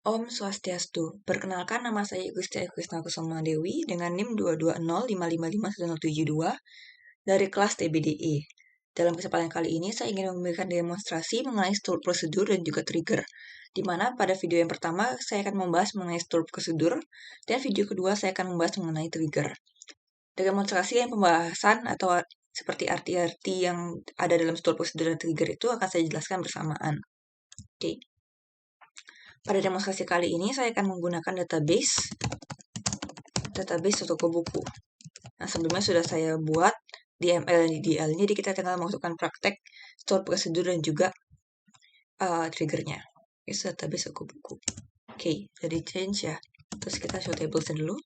Om Swastiastu. Perkenalkan, nama saya Gustia Krisna Kusuma Dewi dengan NIM 220555172 dari kelas TBDE. Dalam kesempatan kali ini, saya ingin memberikan demonstrasi mengenai struktur prosedur dan juga trigger, di mana pada video yang pertama saya akan membahas mengenai struktur prosedur, dan video kedua saya akan membahas mengenai trigger. Demonstrasi yang pembahasan atau seperti arti-arti yang ada dalam struktur prosedur dan trigger itu akan saya jelaskan bersamaan. Oke. Pada demonstrasi kali ini, saya akan menggunakan database toko buku. Nah, sebelumnya sudah saya buat DML dan DDL, jadi kita tinggal masukkan praktek, store prosedur, dan juga triggernya. Ini database toko buku. Oke, jadi change ya. Terus kita show tables dulu.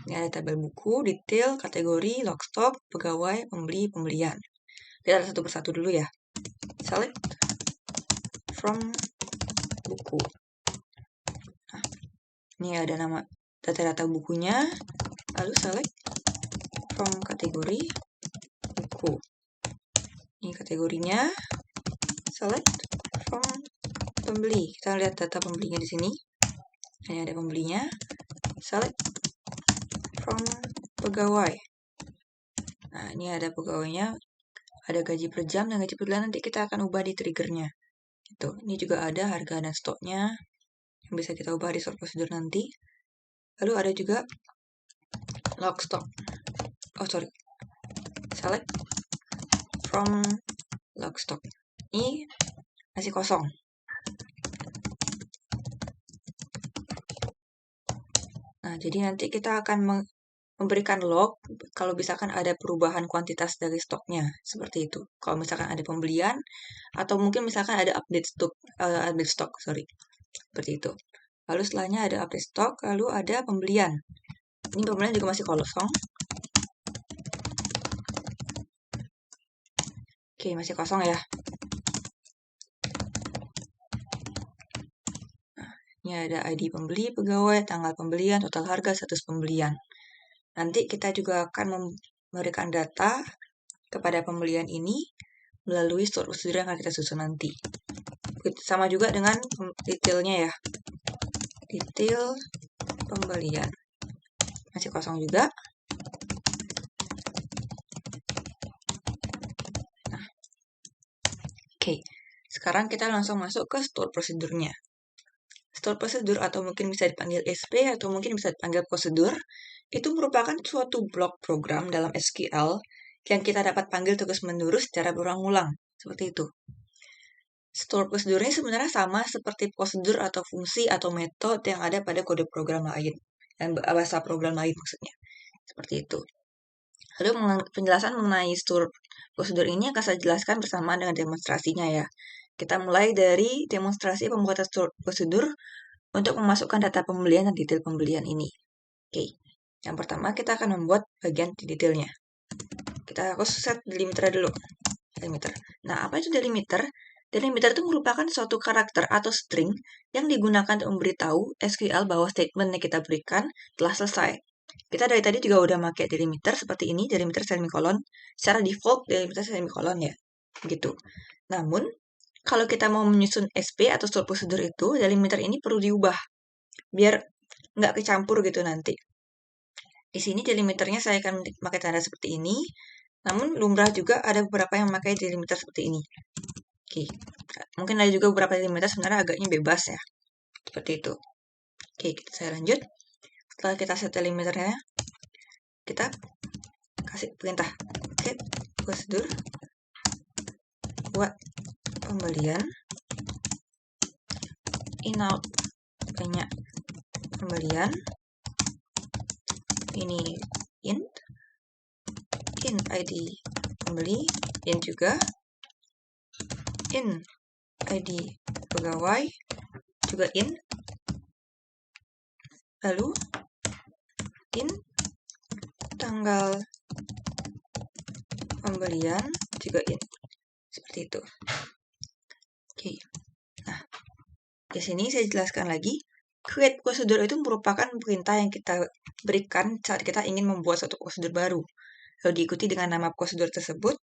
Ini ada tabel buku, detail, kategori, log stock, pegawai, pembeli, pembelian. Kita lihat satu persatu dulu ya. Select from buku. Nah, ini ada nama data-data bukunya, lalu select from kategori buku. Ini kategorinya, select from pembeli. Kita lihat data pembelinya di sini. Ini ada pembelinya, select from pegawai. Nah, ini ada pegawainya, ada gaji per jam dan gaji per bulan, nanti kita akan ubah di triggernya. Gitu. Ini juga ada harga dan stoknya yang bisa kita ubah di store prosedur nanti. Lalu ada juga log stock. Select from log stock. Ini masih kosong. Nah, jadi nanti kita akan memberikan log kalau misalkan ada perubahan kuantitas dari stoknya, seperti itu. Kalau misalkan ada pembelian atau mungkin misalkan ada update stok, seperti itu. Lalu setelahnya ada update stok, lalu ada pembelian. Ini pembelian juga masih kosong. Oke, masih kosong ya. Nah, ini ada ID pembeli, pegawai, tanggal pembelian, total harga, status pembelian. Nanti kita juga akan memberikan data kepada pembelian ini melalui store prosedur yang akan kita susun nanti. Sama juga dengan detailnya ya. Detail pembelian. Masih kosong juga. Nah. Oke. Sekarang kita langsung masuk ke store prosedurnya. Store prosedur atau mungkin bisa dipanggil SP atau mungkin bisa dipanggil prosedur, itu merupakan suatu blok program dalam SQL yang kita dapat panggil terus-menerus secara berulang-ulang. Seperti itu. Store prosedurnya sebenarnya sama seperti prosedur atau fungsi atau metode yang ada pada kode program lain, dan bahasa program lain maksudnya. Seperti itu. Lalu penjelasan mengenai store prosedur ini akan saya jelaskan bersamaan dengan demonstrasinya ya. Kita mulai dari demonstrasi pembuatan store prosedur untuk memasukkan data pembelian dan detail pembelian ini. Oke, yang pertama kita akan membuat bagian di detailnya. Kita harus set delimiter dulu. Delimiter. Nah, apa itu delimiter? Delimiter itu merupakan suatu karakter atau string yang digunakan untuk memberitahu SQL bahwa statement yang kita berikan telah selesai. Kita dari tadi juga udah pakai delimiter seperti ini, delimiter semikolon. Secara default, delimiter semikolon ya. Gitu. Namun, kalau kita mau menyusun SP atau store prosedur itu, delimiter ini perlu diubah. Biar nggak kecampur gitu nanti. Di sini delimiternya saya akan pakai tanda seperti ini. Namun, lumrah juga ada beberapa yang memakai delimiter seperti ini. Oke, mungkin ada juga beberapa delimiter sebenarnya agaknya bebas ya. Seperti itu. Oke, saya lanjut. Setelah kita set delimiternya, kita kasih perintah set prosedur buat pembelian in-out banyak pembelian ini int ID pembeli, int juga int ID pegawai juga int, lalu int tanggal pembelian juga int, seperti itu. Oke. Nah, di sini saya jelaskan lagi, create prosedur itu merupakan perintah yang kita berikan saat kita ingin membuat suatu prosedur baru. Lalu diikuti dengan nama prosedur tersebut.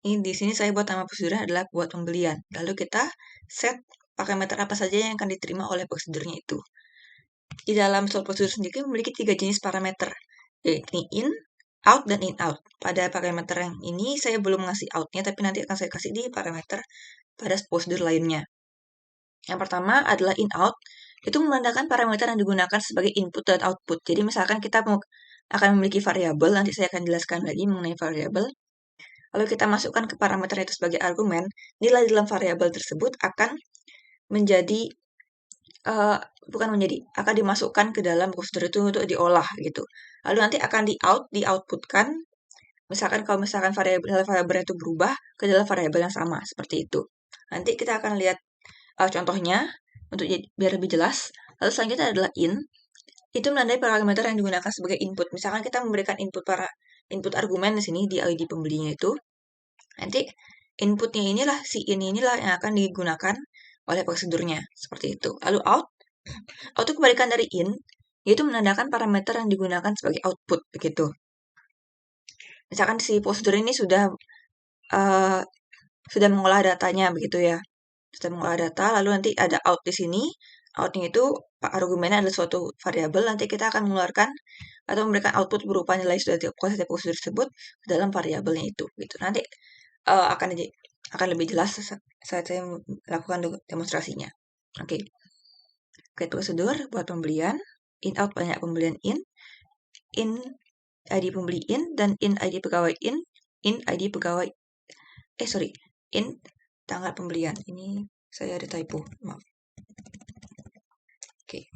Ini di sini saya buat nama prosedurnya adalah buat pembelian. Lalu kita set parameter apa saja yang akan diterima oleh prosedurnya itu. Di dalam stored prosedur sendiri memiliki 3 jenis parameter, yaitu in, out, dan in out. Pada parameter yang ini saya belum ngasih outnya, tapi nanti akan saya kasih di parameter pada prosedur lainnya. Yang pertama adalah in out, itu menandakan parameter yang digunakan sebagai input dan output. Jadi misalkan kita akan memiliki variabel, nanti saya akan jelaskan lagi mengenai variabel. Lalu kita masukkan ke parameter itu sebagai argumen, nilai dalam variabel tersebut akan menjadi akan dimasukkan ke dalam prosedur itu untuk diolah gitu. Lalu nanti akan di-outputkan, misalkan kalau misalkan variabel itu berubah ke dalam variabel yang sama, seperti itu. Nanti kita akan lihat contohnya, untuk biar lebih jelas. Lalu selanjutnya adalah in, itu menandai parameter yang digunakan sebagai input. Misalkan kita memberikan input argumen di sini, di ID pembelinya itu, nanti inputnya inilah, si in inilah yang akan digunakan oleh prosedurnya, seperti itu. Lalu out itu kebalikan dari in, yaitu menandakan parameter yang digunakan sebagai output, begitu. Misalkan si prosedur ini sudah mengolah datanya, begitu ya. Sudah mengolah data, lalu nanti ada out di sini. Outnya itu argumennya adalah suatu variabel, nanti kita akan mengeluarkan atau memberikan output berupa nilai sudah diproses dari prosedur tersebut ke dalam variabelnya itu, gitu. Nanti akan lebih jelas saat saya melakukan demonstrasinya. Oke. Create prosedur buat pembelian, in out banyak pembelian in ID pembeli in, dan in ID pegawai in ID pegawai, in tanggal pembelian. Ini saya ada typo, maaf. Oke.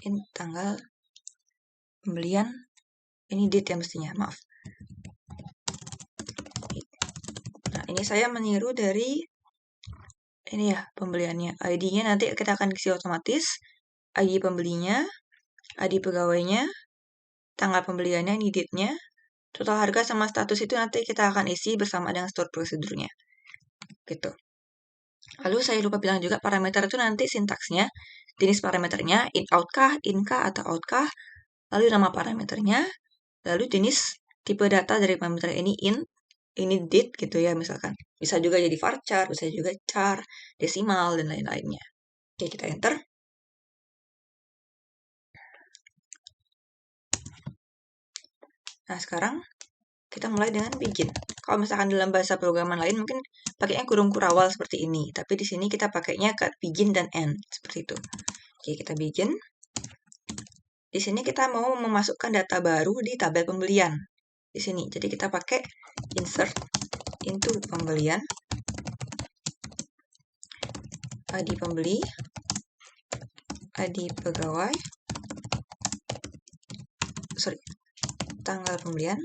In tanggal pembelian, ini date ya mestinya, maaf. Nah, ini saya meniru dari ini ya, pembeliannya. ID-nya nanti kita akan isi otomatis, ID pembelinya, ID pegawainya, tanggal pembeliannya, ini date-nya, total harga sama status itu nanti kita akan isi bersama dengan stored prosedurnya. Gitu. Lalu saya lupa bilang juga parameter itu nanti sintaksnya, jenis parameternya, in out kah, in kah, atau out kah, lalu nama parameternya, lalu jenis tipe data dari parameter ini in, ini date gitu ya misalkan. Bisa juga jadi varchar, bisa juga char, desimal, dan lain-lainnya. Oke, kita enter. Nah, sekarang kita mulai dengan begin. Kalau misalkan dalam bahasa programan lain mungkin pakainya kurung kurawal seperti ini, tapi di sini kita pakainya ke begin dan end seperti itu. Oke, kita begin. Di sini kita mau memasukkan data baru di tabel pembelian. Di sini, jadi kita pakai insert into pembelian, ID pembeli, ID pegawai, tanggal pembelian,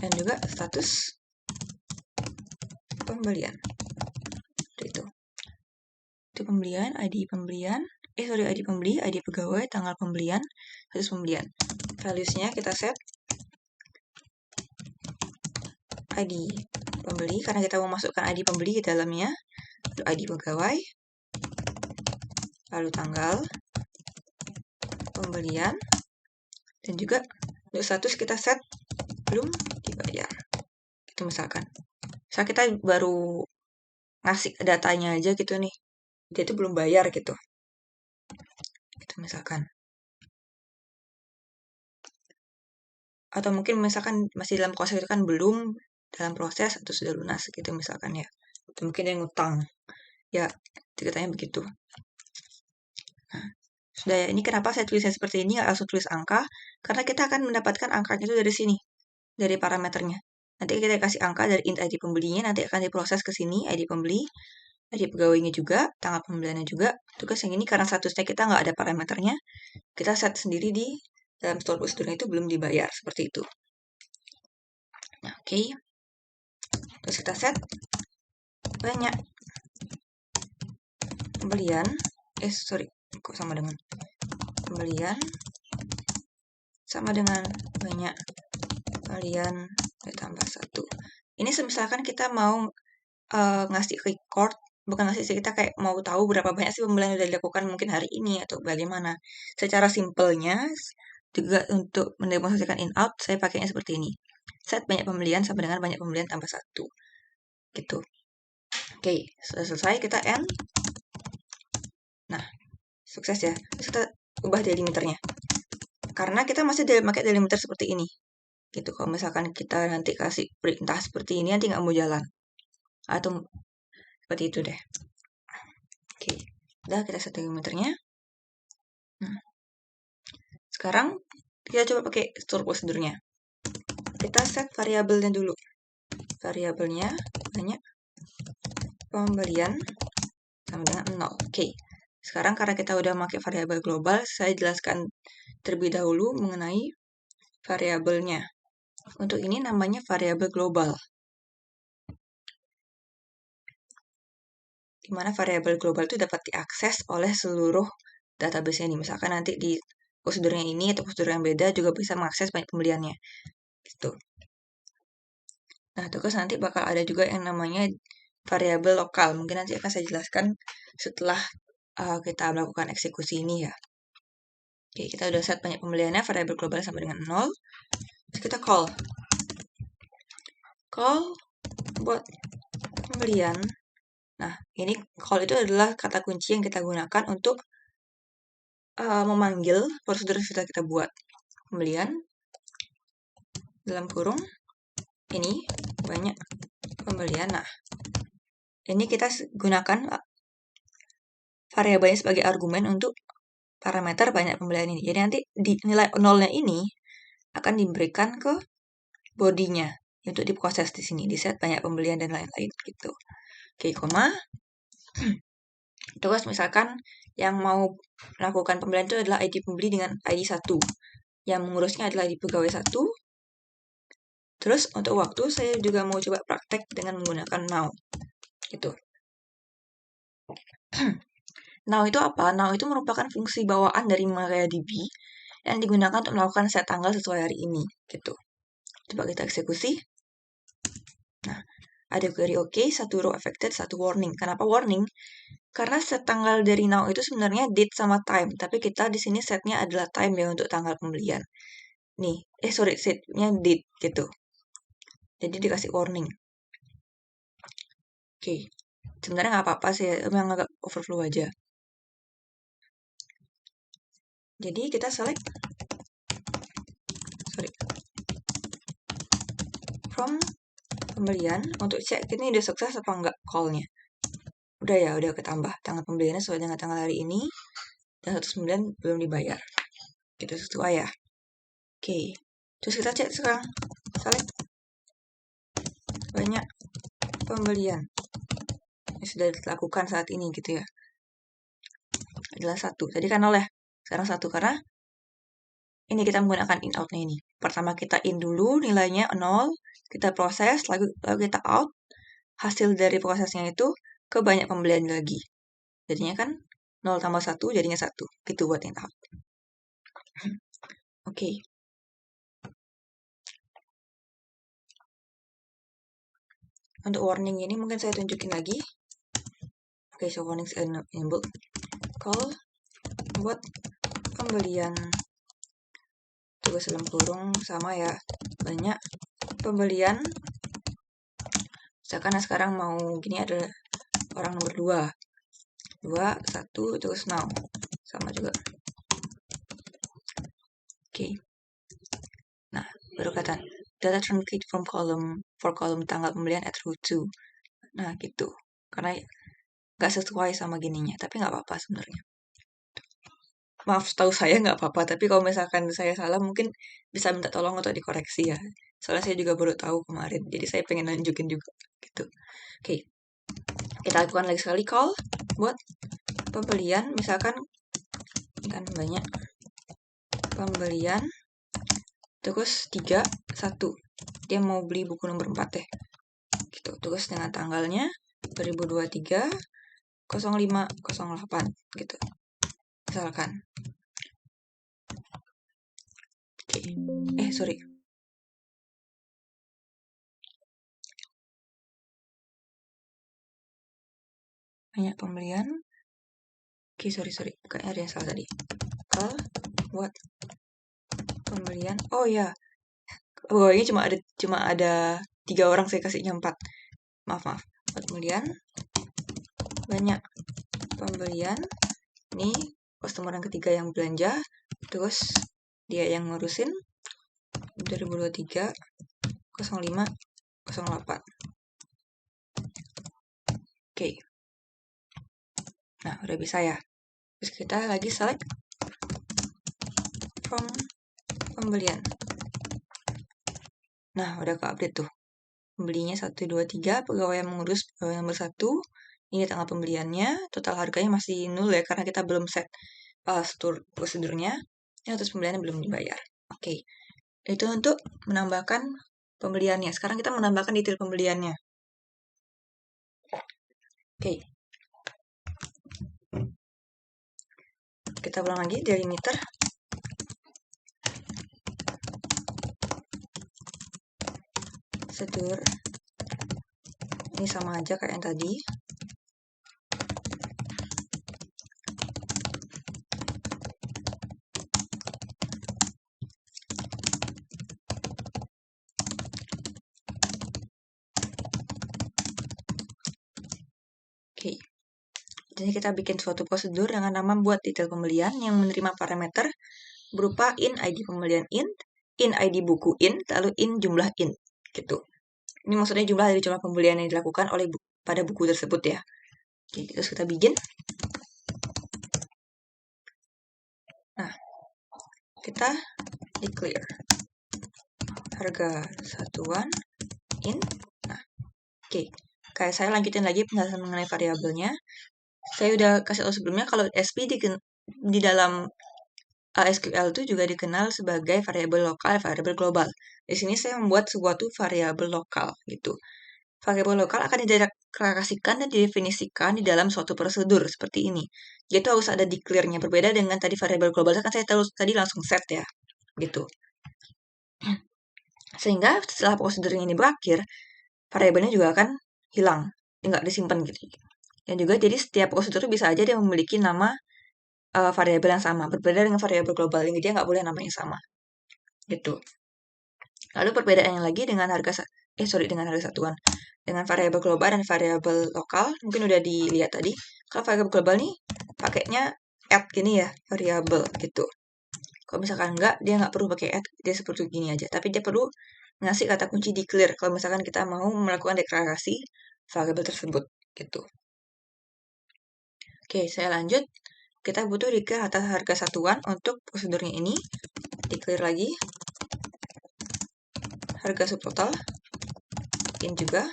dan juga status pembelian. Itu pembelian, ID pembelian, ID pembeli, ID pegawai, tanggal pembelian, status pembelian. Values-nya kita set ID pembeli, karena kita mau masukkan ID pembeli ke dalamnya, lalu ID pegawai, lalu tanggal pembelian, dan juga untuk status kita set belum dibayar. Itu misalkan. Misalnya kita baru ngasih datanya aja gitu nih, dia itu belum bayar gitu. Gitu misalkan. Atau mungkin misalkan masih dalam proses itu kan belum dalam proses atau sudah lunas gitu misalkan ya. Atau mungkin yang ngutang. Ya, ceritanya begitu. Nah, sudah ya, ini kenapa saya tulisnya seperti ini, nggak langsung tulis angka, karena kita akan mendapatkan angkanya itu dari sini, dari parameternya. Nanti kita kasih angka dari int ID pembelinya, nanti akan diproses ke sini, ID pembeli, ID pegawainya juga, tanggal pembeliannya juga. Tugas yang ini karena statusnya kita nggak ada parameternya, kita set sendiri di dalam store procedure itu belum dibayar, seperti itu. Nah, oke. Terus kita set banyak pembelian, kok sama dengan pembelian sama dengan banyak pembelian ditambah 1. Ini misalkan kita mau ngasih record, bukan ngasih sih, kita kayak mau tahu berapa banyak sih pembelian yang sudah dilakukan mungkin hari ini atau bagaimana. Secara simpelnya juga untuk mendemonstrasikan in out, saya pakainya seperti ini. Set banyak pembelian sama dengan banyak pembelian tambah 1. Gitu. Oke, sudah selesai, kita end. Nah, sukses ya. Terus kita ubah delimiternya. Karena kita masih pakai delimiter seperti ini. Gitu. Kalau misalkan kita nanti kasih perintah seperti ini, nanti nggak mau jalan. Atau seperti itu deh. Oke, udah kita set delimiternya. Nah, sekarang kita coba pakai store prosedurnya. Kita set variabelnya dulu. Variabelnya banyak pembelian sama dengan 0. Oke. Sekarang karena kita udah pakai variabel global, saya jelaskan terlebih dahulu mengenai variabelnya. Untuk ini namanya variabel global. Di mana variabel global itu dapat diakses oleh seluruh database ini. Misalkan nanti di prosedur yang ini atau prosedur yang beda juga bisa mengakses banyak pembeliannya. Gitu. Nah, terus nanti bakal ada juga yang namanya variabel lokal. Mungkin nanti akan saya jelaskan setelah kita melakukan eksekusi ini ya. Oke, kita udah set banyak pembeliannya, variabel global sama dengan 0. Terus kita call. Call buat pembelian. Nah, ini call itu adalah kata kunci yang kita gunakan untuk memanggil prosedur yang sudah kita buat. Pembelian, dalam kurung, ini banyak pembelian. Nah, ini kita gunakan variabelnya sebagai argumen untuk parameter banyak pembelian ini. Jadi nanti di nilai 0-nya ini akan diberikan ke bodinya untuk diproses di sini, di set banyak pembelian dan lain-lain gitu. Oke, koma. Terus misalkan yang mau melakukan pembelian itu adalah ID pembeli dengan ID 1. Yang mengurusnya adalah ID pegawai 1. Terus untuk waktu saya juga mau coba praktek dengan menggunakan now. Gitu. Now itu apa? Now itu merupakan fungsi bawaan dari MariaDB yang digunakan untuk melakukan set tanggal sesuai hari ini. Gitu. Coba kita eksekusi. Nah, ada query OK, 1 row affected, 1 warning. Kenapa warning? Karena set tanggal dari now itu sebenarnya date sama time, tapi kita di sini setnya adalah time ya untuk tanggal pembelian. Nih, setnya date gitu. Jadi dikasih warning. Oke, sebenarnya nggak apa-apa sih, emang agak overflow aja. Jadi kita select, from pembelian untuk cek ini udah sukses apa enggak call-nya. Udah ya, udah ketambah. Tanggal pembeliannya sesuai dengan tanggal hari ini, dan 19 belum dibayar. Gitu sesuai ya. Oke, terus kita cek sekarang. Select banyak pembelian yang sudah dilakukan saat ini gitu ya. Adalah 1. Tadi kan 0 ya. Sekarang 1 karena ini kita menggunakan in out-nya ini. Pertama kita in dulu nilainya 0, kita proses, lalu kita out. Hasil dari prosesnya itu ke banyak pembelian lagi. Jadinya kan 0 tambah 1 jadinya 1. Gitu buat in out. Oke. Untuk warning ini mungkin saya tunjukin lagi. Oke, so warnings enabled. Call buat pembelian. Tugas dalam kurung sama ya. Banyak pembelian. Misalkan sekarang mau gini ada orang nomor 2. 2, 1, terus now. Sama juga. Oke. Nah, baru kata data truncate from column tanggal pembelian at row 2. Nah, gitu. Karena nggak sesuai sama gininya, tapi nggak apa-apa sebenarnya. Maaf, tahu saya nggak apa-apa, tapi kalau misalkan saya salah mungkin bisa minta tolong untuk dikoreksi ya. Soalnya saya juga baru tahu kemarin, jadi saya pengen nunjukin juga gitu. Oke. Kita lakukan lagi sekali call buat pembelian, misalkan kan banyak pembelian terus 3, 1. Dia mau beli buku nomor 4 deh. Gitu. Terus dengan tanggalnya 2023 0508 gitu. Misalkan. Oke. Sorry. Banyak pembelian. Oke, sorry. Kayaknya ada yang salah tadi. Call buat pembelian. Oh ya, pegawainya cuma ada 3 orang, saya kasihnya 4. Maaf. Pembelian banyak. Pembelian ini customer yang ketiga yang belanja, terus dia yang ngurusin 2023 05 08. Oke. Nah, udah bisa ya. Terus kita lagi select from pembelian. Nah, udah ke-update tuh. Pembelinya 1, 2, 3, pegawai yang mengurus pegawai nomor 1. Ini tanggal pembeliannya, total harganya masih 0 ya, karena kita belum set store prosedurnya. Ya, terus pembeliannya belum dibayar. Oke. Itu untuk menambahkan pembeliannya. Sekarang kita menambahkan detail pembeliannya. Oke. Kita ulang lagi dari meter. Prosedur. Ini sama aja kayak yang tadi. Oke. Jadi kita bikin suatu prosedur dengan nama buat detail pembelian yang menerima parameter berupa in ID pembelian in ID buku in, lalu in jumlah in, gitu. Ini maksudnya jumlah dari jumlah pembelian yang dilakukan oleh pada buku tersebut ya. Oke, terus kita bikin. Nah, kita declare harga satuan in. Nah, oke. Kayak saya lanjutin lagi penjelasan mengenai variabelnya. Saya udah kasih tahu sebelumnya kalau SP di dalam SQL itu juga dikenal sebagai variabel lokal, variabel global. Di sini saya membuat suatu variabel lokal gitu. Variabel lokal akan dideklarasikan dan didefinisikan di dalam suatu prosedur seperti ini. Jadi harus ada declare-nya, berbeda dengan tadi variabel global kan saya tadi langsung set ya, gitu. Sehingga setelah prosedur ini berakhir, variabelnya juga akan hilang, nggak disimpan gitu. Dan juga jadi setiap prosedur bisa aja dia memiliki nama variabel yang sama, berbeda dengan variabel global ini dia nggak boleh nama yang sama, gitu. Lalu perbedaannya lagi dengan dengan harga satuan. Dengan variabel global dan variabel lokal, mungkin udah dilihat tadi. Kalau variabel global nih pakainya add gini ya, variabel gitu. Kalau misalkan enggak, dia nggak perlu pakai add, dia seperti gini aja. Tapi dia perlu ngasih kata kunci declare kalau misalkan kita mau melakukan deklarasi variabel tersebut gitu. Oke, saya lanjut. Kita butuh declare atas harga satuan untuk prosedurnya ini. Declare lagi harga subtotal in juga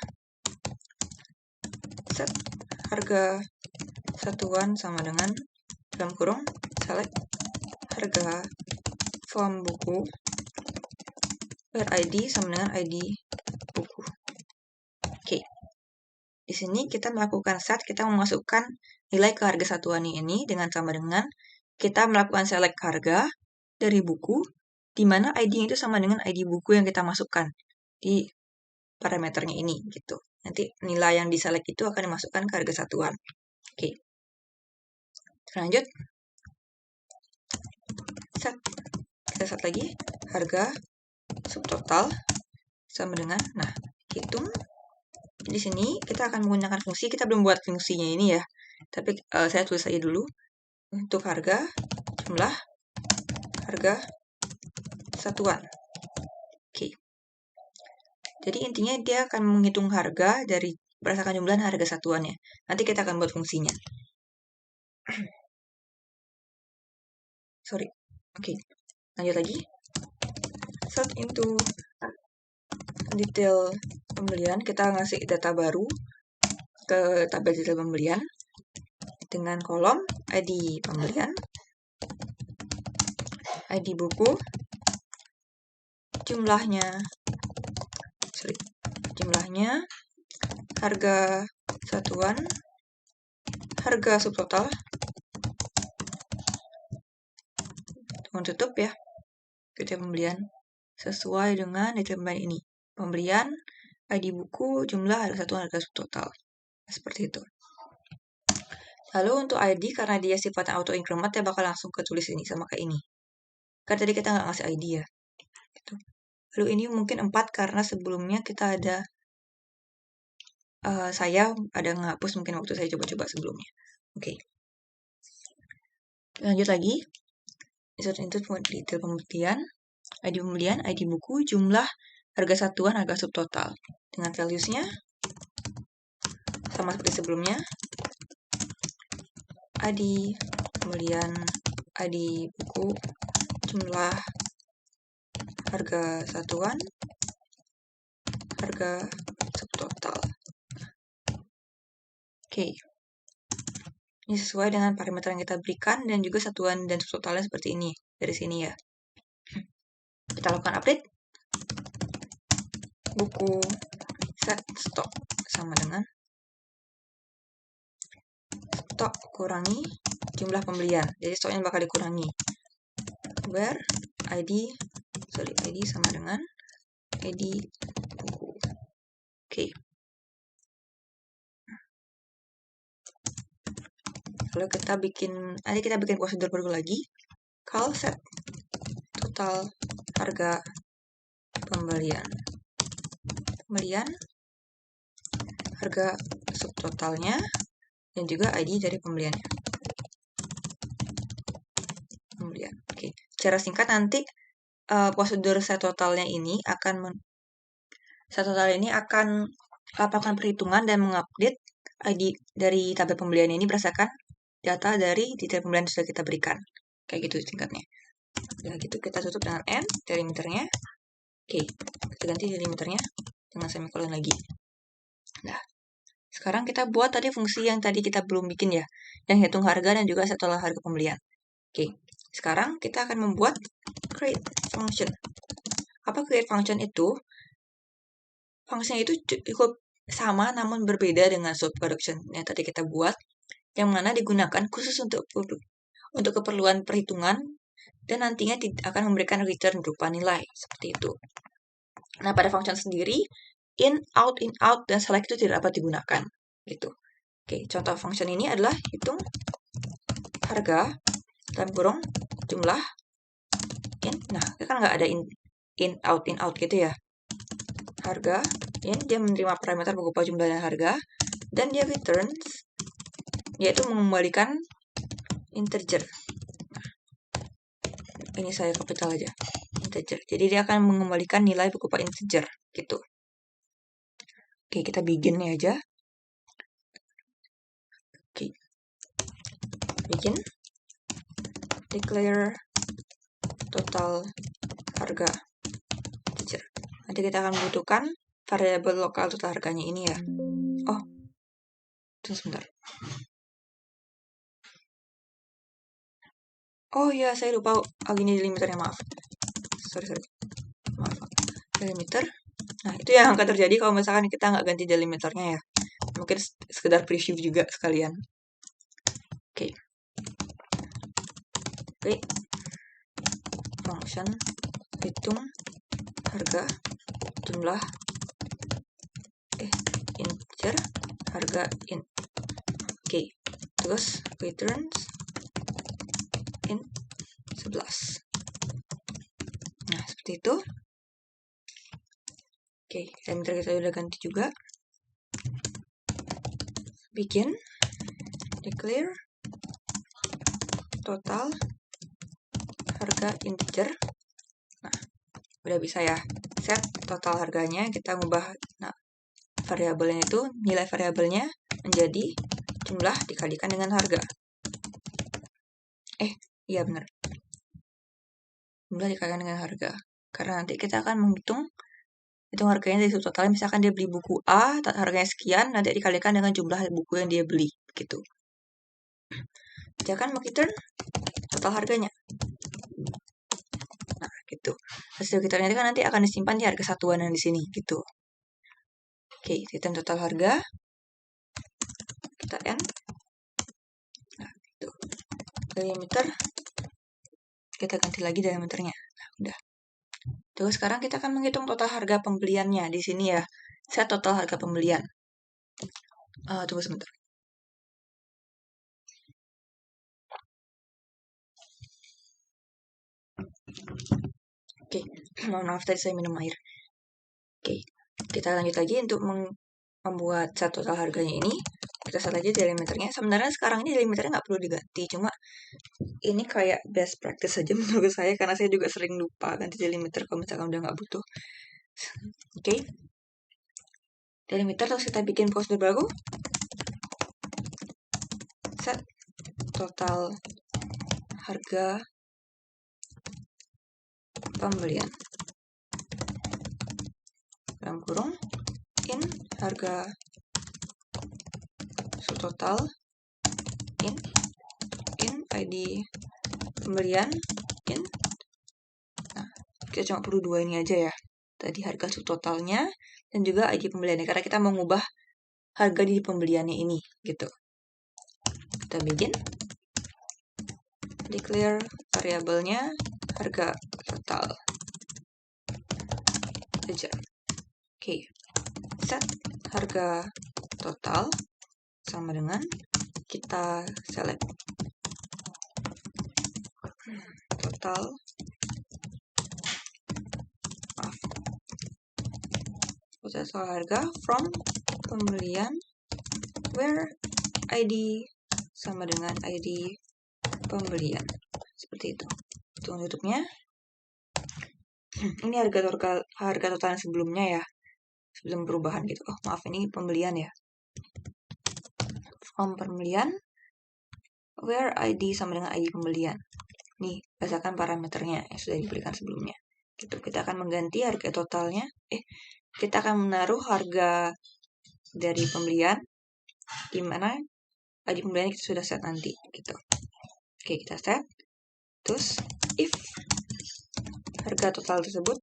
set harga satuan sama dengan dalam kurung select harga form buku where ID sama dengan ID buku. Oke. Di sini kita melakukan set, kita memasukkan nilai ke harga satuan ini dengan sama dengan kita melakukan select harga dari buku di mana ID-nya itu sama dengan ID buku yang kita masukkan di parameternya ini gitu. Nanti nilai yang diselect itu akan dimasukkan ke harga satuan. Oke. Lanjut. Set. Kita set lagi harga subtotal sama dengan, nah, hitung. Di sini kita akan menggunakan fungsi, kita belum buat fungsinya ini ya. Tapi saya tulis aja dulu. Untuk harga, jumlah, harga satuan. Oke. Jadi intinya dia akan menghitung harga dari berdasarkan jumlah harga satuannya. Nanti kita akan buat fungsinya. Sorry. Oke. Lanjut lagi. Set into detail pembelian. Kita ngasih data baru ke tabel detail pembelian dengan kolom ID pembelian, ID buku, jumlahnya, harga satuan, harga subtotal, tekan tutup ya, detail pembelian sesuai dengan detail pembelian ini. Pembelian, ID buku, jumlah, harga satuan, harga subtotal. Seperti itu. Lalu untuk ID, karena dia sifatnya auto increment, dia bakal langsung ketulis ini sama kayak ini. Karena tadi kita nggak ngasih ID ya. Gitu. Lalu ini mungkin 4 karena sebelumnya kita ada saya ada ngapus mungkin waktu saya coba-coba sebelumnya. Oke. Lanjut lagi. Insert detail pembelian, ID pembelian, ID buku, jumlah, harga satuan, harga subtotal. Dengan values-nya sama seperti sebelumnya. ID pembelian, ID buku, jumlah, harga satuan, harga subtotal. Oke. Ini sesuai dengan parameter yang kita berikan dan juga satuan dan subtotalnya seperti ini dari sini ya. Kita lakukan update. Buku set stok sama dengan stok kurangi jumlah pembelian. Jadi stoknya bakal dikurangi. Where ID sama dengan ID buku. Oke. Lalu kita bikin prosedur baru lagi. Call set total harga pembelian, harga subtotalnya, dan juga ID dari pembeliannya. Oke. Secara singkat nanti prosedur set totalnya ini akan melakukan perhitungan dan mengupdate ID dari tabel pembelian ini berdasarkan data dari detail pembelian yang sudah kita berikan. Kayak gitu singkatnya. Nah, gitu kita tutup dengan N delimiternya. Oke, kita ganti delimiternya dengan semikolon lagi. Nah, sekarang kita buat tadi fungsi yang tadi kita belum bikin ya, yang hitung harga dan juga setelah harga pembelian. Oke, sekarang kita akan membuat create function. Apa create function itu? Fungsinya itu cukup sama namun berbeda dengan sort production yang tadi kita buat, yang mana digunakan khusus untuk keperluan perhitungan dan nantinya akan memberikan return berupa nilai seperti itu. Nah, pada function sendiri in out, dan select itu tidak dapat digunakan gitu. Oke, contoh function ini adalah hitung harga dalam kurung jumlah in. Nah, kan nggak ada in out gitu ya. Harga in, dia menerima parameter berupa jumlah dan harga, dan dia returns yaitu mengembalikan integer. Ini saya capital aja, integer. Jadi dia akan mengembalikan nilai berupa integer gitu. Oke, kita bikinnya aja. Oke, bikin declare total harga integer. Nanti kita akan membutuhkan variabel lokal total harganya ini ya. Oh, tunggu sebentar. Oh iya, saya lupa gini delimiternya, maaf. Sorry. Maaf. Delimiter. Nah, itu yang akan terjadi kalau misalkan kita nggak ganti delimiternya ya. Mungkin sekedar preview juga sekalian. Oke. Function hitung harga jumlah integer harga in. Oke. Terus returns in 11. Nah, seperti itu. Oke, delimiter kita udah ganti juga. Bikin declare total harga integer. Nah, udah bisa ya. Set total harganya, kita ubah variabelnya itu, nilai variabelnya menjadi jumlah dikalikan dengan harga. Iya benar. Jumlah dikalikan dengan harga. Karena nanti kita akan menghitung harganya dari subtotalnya. Misalkan dia beli buku A, harganya sekian, nanti dikalikan dengan jumlah buku yang dia beli, gitu. Dia akan return total harganya. Nah, gitu. Hasil returnnya itu kan nanti akan disimpan di harga satuan yang di sini, gitu. Oke, return total harga. Kita N. Nah, gitu. Delimiter. Kita ganti lagi delimiternya. Nah, udah. Terus sekarang kita akan menghitung total harga pembeliannya di sini ya. Set total harga pembelian. Tunggu sebentar. Oke, mohon maaf tadi saya minum air. Oke, kita lanjut lagi untuk membuat set total harganya ini. Kita set aja delimiternya. Sebenarnya sekarang ini delimiternya nggak perlu diganti, cuma ini kayak best practice saja menurut saya, karena saya juga sering lupa ganti delimiter kalau misalkan udah nggak butuh. Oke, delimiter terus kita bikin prosedur baru. Set total harga pembelian dalam kurung in harga subtotal in ID pembelian in. Nah, kita cuma perlu dua ini aja ya, tadi harga subtotalnya dan juga ID pembeliannya, karena kita mau mengubah harga di pembeliannya ini gitu. Kita bikin declare variabelnya harga total aja. Oke, set harga total sama dengan kita select total total harga from pembelian where ID sama dengan ID pembelian, seperti itu. Tunggu tutupnya. Ini harga total sebelumnya ya, sebelum perubahan gitu. Oh maaf, ini pembelian ya. From pembelian where ID sama dengan ID pembelian. Nih, berdasarkan parameternya yang sudah diberikan sebelumnya. Gitu, kita akan mengganti harga totalnya. Kita akan menaruh harga dari pembelian di mana ID pembelian kita sudah set nanti gitu. Oke, kita set. Terus if harga total tersebut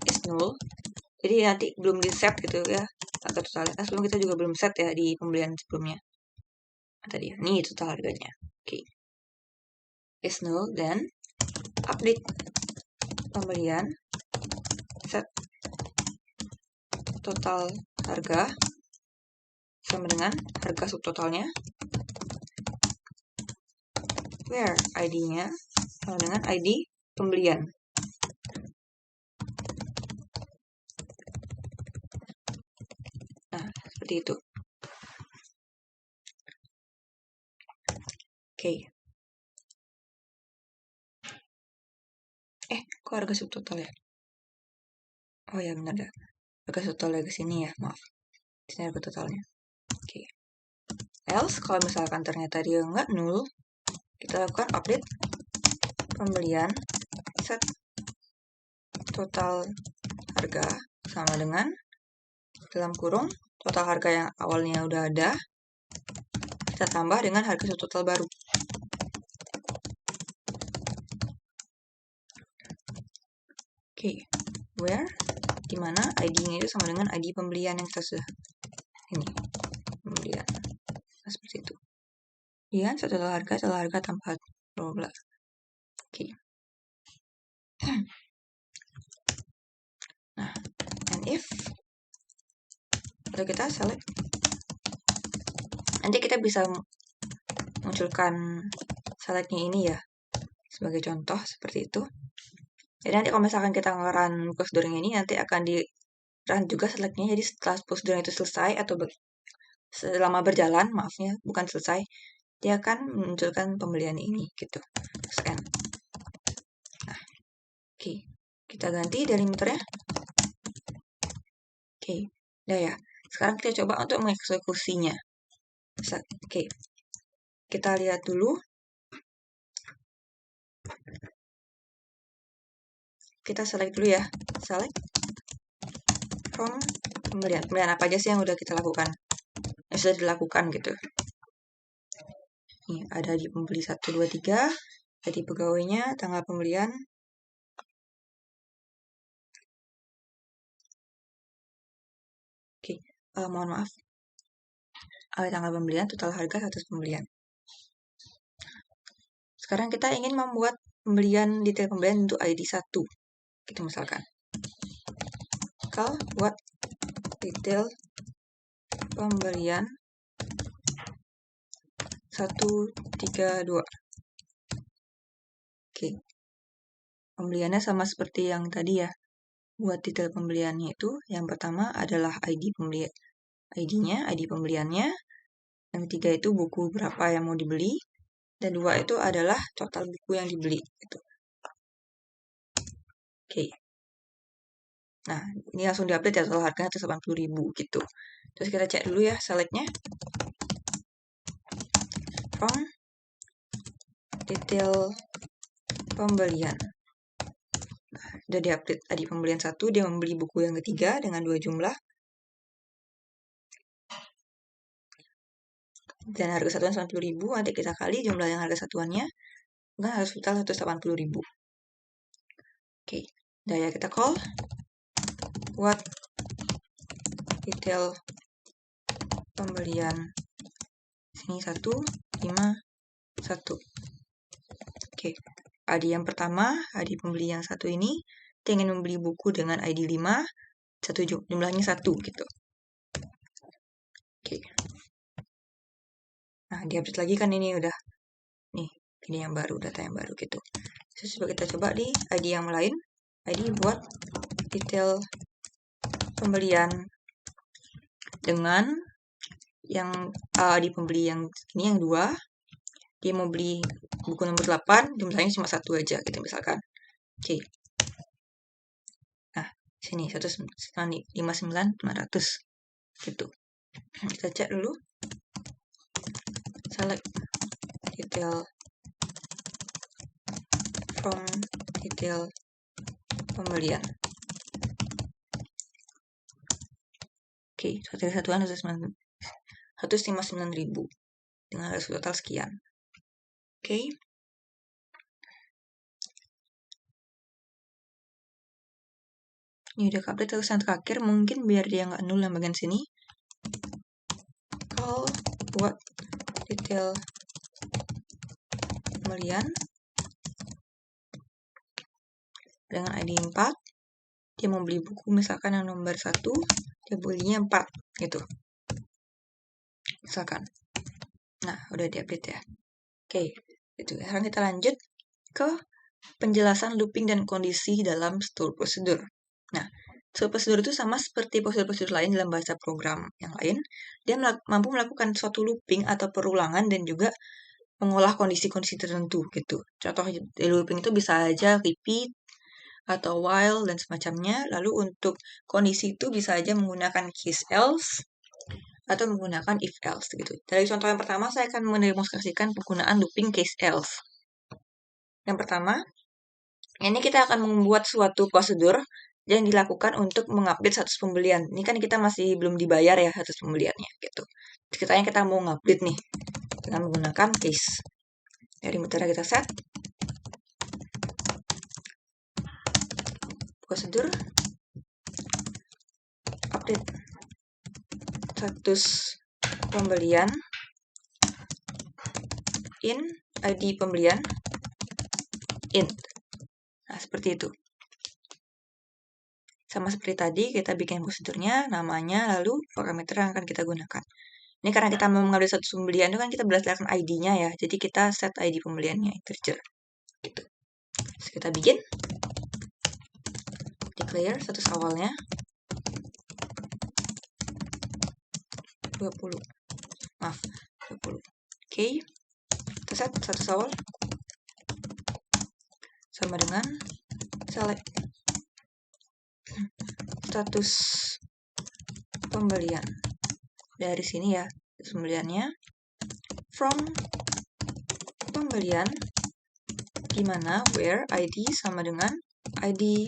is null, jadi nanti belum di set gitu ya harga totalnya. Nah, sebelum kita juga belum set ya di pembelian sebelumnya. Tadi ini total harganya. Oke. Is null, then update pembelian set total harga sama dengan harga subtotalnya where ID-nya sama dengan ID pembelian. Nah, seperti itu. Oke. Kok harga subtotal ya? Oh ya, benar dah. Harga subtotalnya ke sini ya, maaf. Di sini harga totalnya. Oke. Else, kalau misalkan ternyata dia nggak null, kita lakukan update pembelian set total harga sama dengan dalam kurung total harga yang awalnya udah ada, kita tambah dengan harga subtotal baru. Oke, where dimana ID-nya itu sama dengan ID pembelian yang kita sudah ini pembelian. Nah, seperti itu. Iya, total harga tambah 12. Oke. Nah, and if lalu kita select, nanti kita bisa munculkan selectnya ini ya sebagai contoh seperti itu. Jadi nanti kalau misalkan kita nge-run prosedurnya ini, nanti akan di-run juga selectnya. Jadi setelah prosedur itu selesai atau selama berjalan, maafnya bukan selesai, dia akan memunculkan pembelian ini gitu. Scan. Nah, oke. Kita ganti delimiternya. Oke, udah ya. Sekarang kita coba untuk mengeksekusinya. Oke, kita lihat dulu. Kita select dulu ya. Select from pembelian. Pembelian apa aja sih yang udah kita lakukan? Yang sudah dilakukan gitu. Nih, ada di pembeli 1, 2, 3. Jadi pegawainya, tanggal pembelian. Oke, mohon maaf. Tanggal pembelian, total harga, status pembelian. Sekarang kita ingin membuat pembelian, detail pembelian untuk ID 1. Gitu misalkan. Kalau buat detail pembelian 1, 3, 2. Oke. pembeliannya sama seperti yang tadi ya. Buat detail pembeliannya itu, yang pertama adalah ID pembelian, ID pembeliannya. Yang ketiga itu buku berapa yang mau dibeli. Dan 2 itu adalah total buku yang dibeli. Gitu. Oke. Nah, ini langsung diupdate ya, total harganya 180.000 gitu. Terus kita cek dulu ya selectnya. From detail pembelian. Nah, sudah diupdate tadi pembelian 1, dia membeli buku yang ketiga dengan 2 jumlah. Dan harga satuan 90.000, nanti kita kali jumlah yang harga satuannya, enggak harus total 180.000. Oke, udah ya kita call buat detail pembelian. Sini 151. Oke, ID yang pertama, ID pembeli yang 1 ini, dia ingin membeli buku dengan ID 5, jumlahnya 1 gitu. Oke. Nah, diupdate lagi kan ini udah. Nih, ini yang baru, data yang baru gitu. Terus coba kita coba di ID yang lain. ID buat detail pembelian dengan yang ID pembeli yang ini yang 2. Dia mau beli buku nomor 8, jumlahnya cuma 1 aja gitu misalkan. Oke. Nah, sini 159.900 gitu. Kita cek dulu. Select detail from detail pembelian. Oke, dari satuan 159.000 dengan harga total sekian. Oke. Ini udah update terus yang terakhir, mungkin biar dia nggak nol yang bagian sini. Call buat detail pembelian dengan ID 4. Dia mau beli buku misalkan yang nomor 1, dia belinya 4 gitu. Misalkan. Nah, udah diupdate ya. Oke, itu. Sekarang kita lanjut ke penjelasan looping dan kondisi dalam store prosedur. Nah, store prosedur itu sama seperti prosedur-prosedur lain dalam bahasa program yang lain. Dia mampu melakukan suatu looping atau perulangan dan juga mengolah kondisi-kondisi tertentu gitu. Contoh looping itu bisa aja repeat atau while dan semacamnya. Lalu untuk kondisi itu bisa aja menggunakan case else atau menggunakan if else gitu. Dari contoh yang pertama saya akan mendemonstrasikan penggunaan looping case else. Yang pertama, ini kita akan membuat suatu prosedur yang dilakukan untuk mengupdate status pembelian. Ini kan kita masih belum dibayar ya status pembeliannya gitu. Ceritanya kita mau ngupdate nih dengan menggunakan case. Dari mutara kita set prosedur update status pembelian in ID pembelian int. Nah, seperti itu. Sama seperti tadi, kita bikin prosedurnya, namanya, lalu parameter yang akan kita gunakan. Ini karena kita mau mengambil status pembelian itu kan kita berdasarkan ID-nya ya. Jadi kita set ID pembeliannya, integer. Gitu. Terus kita bikin. Declare status awalnya. 20. Maaf, 20. Oke. Kita set status awal. Sama dengan select status pembelian. Dari sini ya, status pembeliannya. From pembelian, di mana where ID sama dengan ID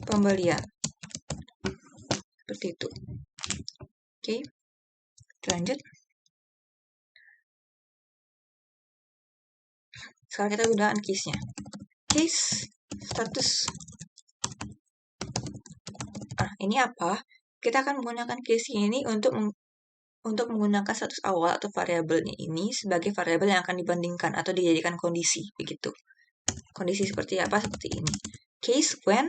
pembelian. Seperti itu. Oke. Lanjut. Sekarang kita gunakan case-nya. Case status. Ini apa? Kita akan menggunakan case ini untuk menggunakan status awal atau variabelnya ini sebagai variabel yang akan dibandingkan atau dijadikan kondisi begitu. Kondisi seperti apa? Seperti ini. Case when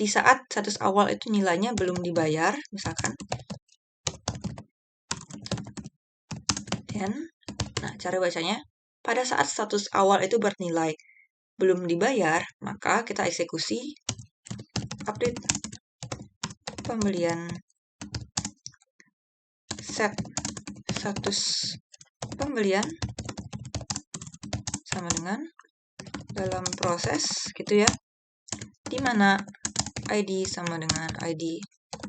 di saat status awal itu nilainya belum dibayar, misalkan. Dan, nah cara bacanya pada saat status awal itu bernilai. belum dibayar, maka kita eksekusi update pembelian set status pembelian sama dengan dalam proses gitu ya, dimana ID sama dengan ID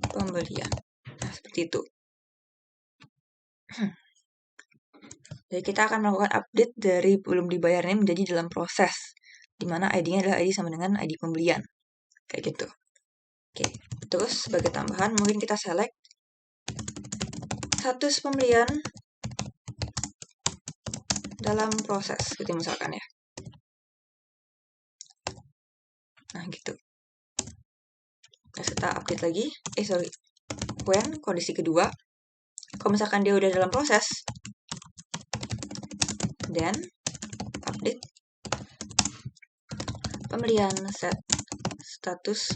pembelian. Nah, seperti itu. Jadi kita akan melakukan update dari belum dibayarnya menjadi dalam proses, dimana ID-nya adalah ID sama dengan ID pembelian. Kayak gitu. Oke, terus sebagai tambahan mungkin kita select status pembelian dalam proses, gitu misalkan ya. Nah, gitu. Nah, kita update lagi. When, kondisi kedua. Kalau misalkan dia udah dalam proses, then update pembelian set status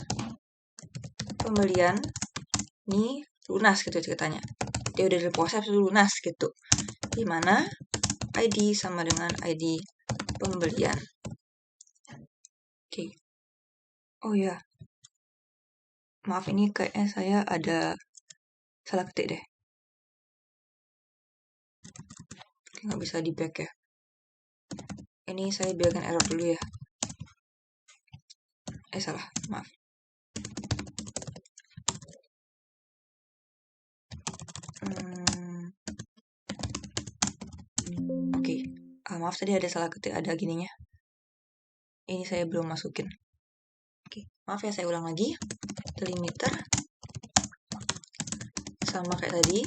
pembelian ini lunas gitu ceritanya. Dia udah dalam proses lunas gitu. Dimana ID sama dengan ID pembelian. Oke. Oh ya. Maaf, ini kayaknya saya ada salah ketik deh. Nggak bisa di back ya. Ini saya biarkan error dulu ya. Salah, maaf. Oke. Maaf tadi ada salah ketik, ada gininya. Ini saya belum masukin. Oke, maaf ya, saya ulang lagi. Delimiter sama kayak tadi.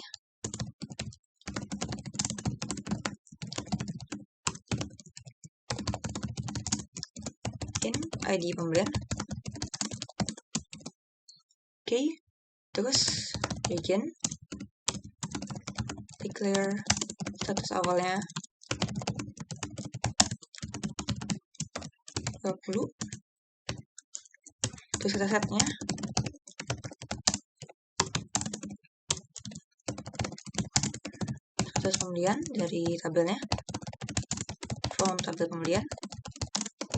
In ID pembelian. Oke, terus begin. Declare status awalnya 20. Terus kita setnya status pembelian dari tabelnya, from tabel pembelian,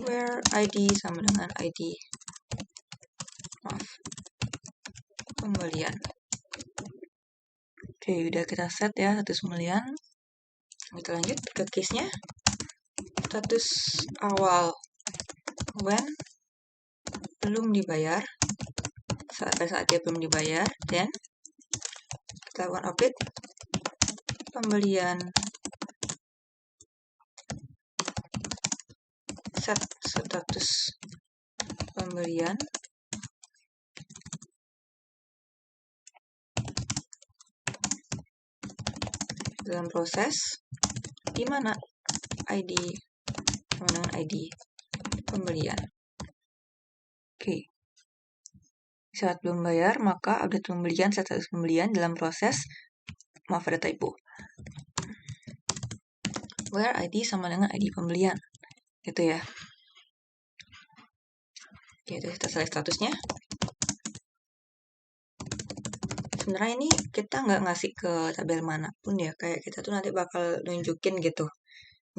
where ID sama dengan ID pembelian. Oke, udah kita set ya status pembelian. Kita lanjut ke case-nya. Status awal when belum dibayar, pada saat dia belum dibayar, dan kita lakukan update pembelian set status pembelian dalam proses, di mana ID sama dengan ID pembelian. Oke. Saat belum bayar, maka update pembelian status pembelian dalam proses. Maaf, ada typo. Where ID sama dengan ID pembelian. Gitu ya. Oke, itu kita select statusnya. Sebenarnya ini kita nggak ngasih ke tabel manapun ya. Kayak kita tuh nanti bakal nunjukin gitu.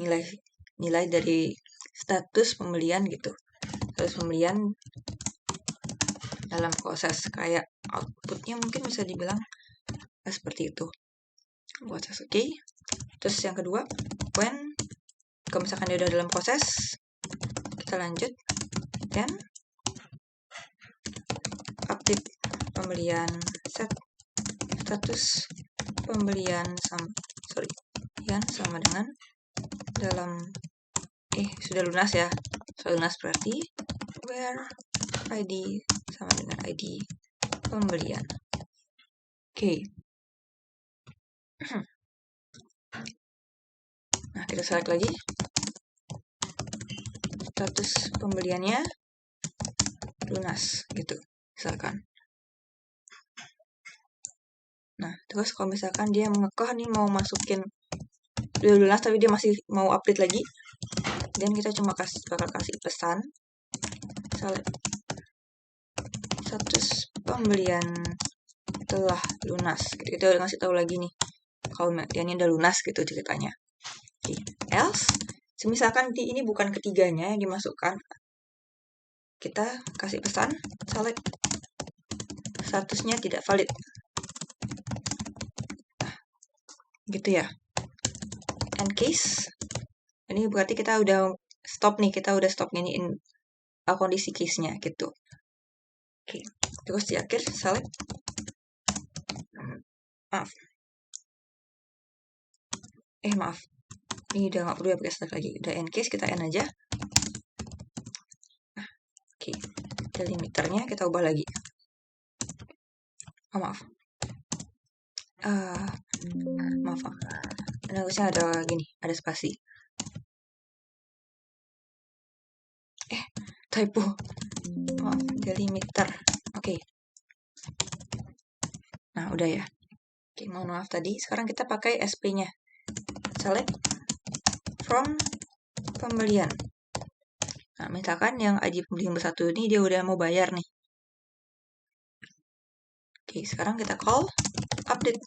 Nilai dari status pembelian gitu. Status pembelian dalam proses, kayak outputnya mungkin bisa dibilang seperti itu. Proses, oke. Terus yang kedua, when, kalau misalkan dia udah dalam proses, kita lanjut, dan update pembelian set status pembelian sama dengan dalam sudah lunas ya. Sudah lunas berarti where ID sama dengan ID pembelian. Oke. Nah, kita select lagi. Status pembeliannya lunas gitu, misalkan. Nah, terus kalau misalkan dia mengekeh nih mau masukin udah lunas tapi dia masih mau update lagi, dan kita cuma bakal kasih pesan select status pembelian telah lunas. Kita udah ngasih tahu lagi nih kalau dia ini udah lunas gitu ceritanya. Else Misalkan ini bukan ketiganya yang dimasukkan, kita kasih pesan select statusnya tidak valid. Nah, gitu ya. End case. Ini berarti kita udah stop nih, kita udah stop nyanyiin kondisi case-nya gitu. Oke, terus di akhir select. Maaf. Ini udah nggak perlu ya pakai select lagi. Udah end case, kita end aja. Nah, oke. Delimiternya kita ubah lagi. Maaf. Maaf. Harusnya ada gini, ada spasi. Typo. Maaf, delimiter. Oke. Nah, udah ya. Oke, mohon maaf tadi. Sekarang kita pakai SP-nya. Select from pembelian. Nah, misalkan yang ID pembelian bersatu ini dia udah mau bayar nih. Oke, sekarang kita call update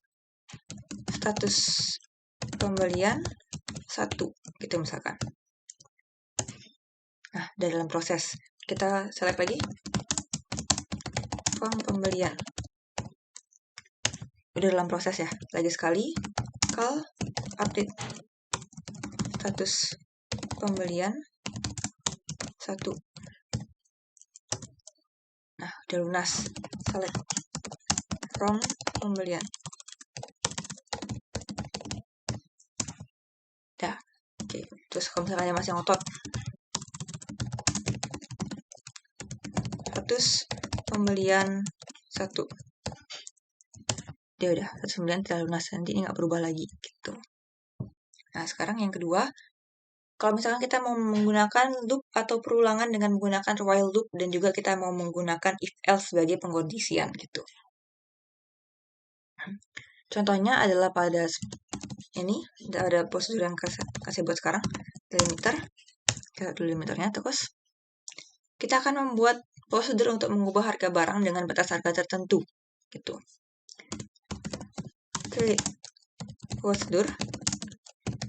status pembelian 1 gitu misalkan. Nah, udah dalam proses. Kita select lagi from pembelian. Udah dalam proses ya. Lagi sekali call update status pembelian 1. Nah, udah lunas. Select from pembelian. Dah. Oke, terus kalau misalnya masih ngotot, status pembelian 1. Dia udah, status pembelian tidak lunas. Nanti ini nggak berubah lagi gitu. Nah, sekarang yang kedua, kalau misalkan kita mau menggunakan loop atau perulangan dengan menggunakan while loop dan juga kita mau menggunakan if else sebagai pengkondisian gitu. Contohnya adalah pada ini ada prosedur yang kasih buat sekarang, delimiter. Kita delimiternya, terus kita akan membuat prosedur untuk mengubah harga barang dengan batas harga tertentu gitu. Klik prosedur,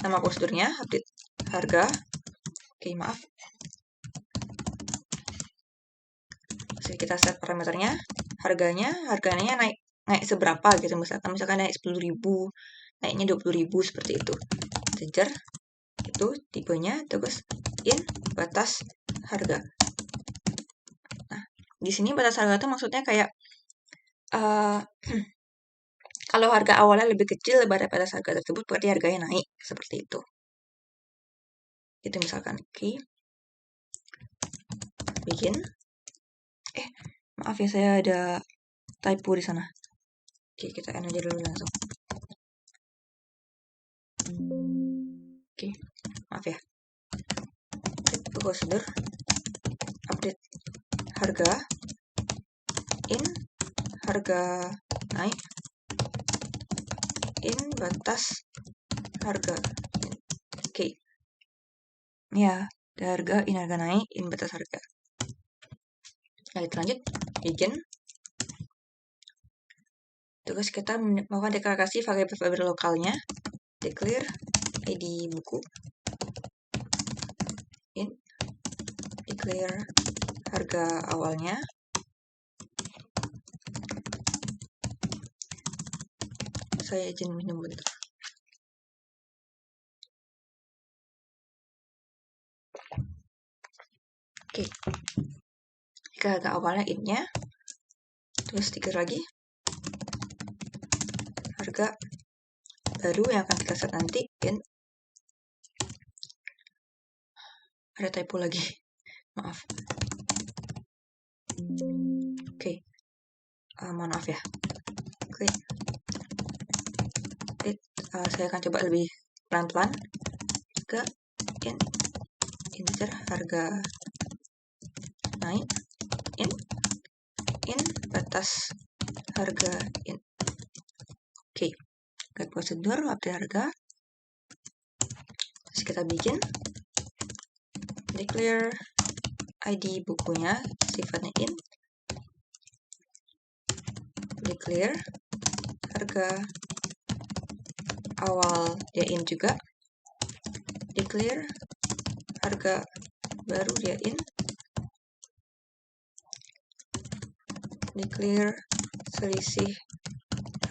nama prosedurnya update harga. Oke, maaf. Jadi kita set parameternya, harganya naik seberapa gitu, misalkan naik 10.000, naiknya 20.000 seperti itu. Integer itu tipenya, terus in batas harga. Nah, di sini batas harga itu maksudnya kayak kalau harga awalnya lebih kecil daripada batas harga tersebut, berarti harganya naik seperti itu. Itu misalkan oke. Bikin. Maaf ya, saya ada typo di sana. Oke, kita end aja dulu langsung. Oke, maaf ya. Prosedur update harga in harga naik in batas harga. Oke. Ya, harga in harga naik in batas harga. Nah, kita lanjut bikin. Terus kita melakukan deklarasi variabel lokalnya. Declare ID buku. In declare harga awalnya. Saya izin minum bentar. Oke. Jika harga awalnya in-nya. Terus declare lagi harga baru yang akan kita set nanti in. Ada typo lagi, maaf. Oke. Mohon maaf ya. Oke. Saya akan coba lebih pelan-pelan ke in integer harga naik in batas harga in. Oke. Klik prosedur update harga. Terus kita bikin declare ID bukunya sifatnya in. Declare harga awal dia in juga. Declare harga baru dia in, declare selisih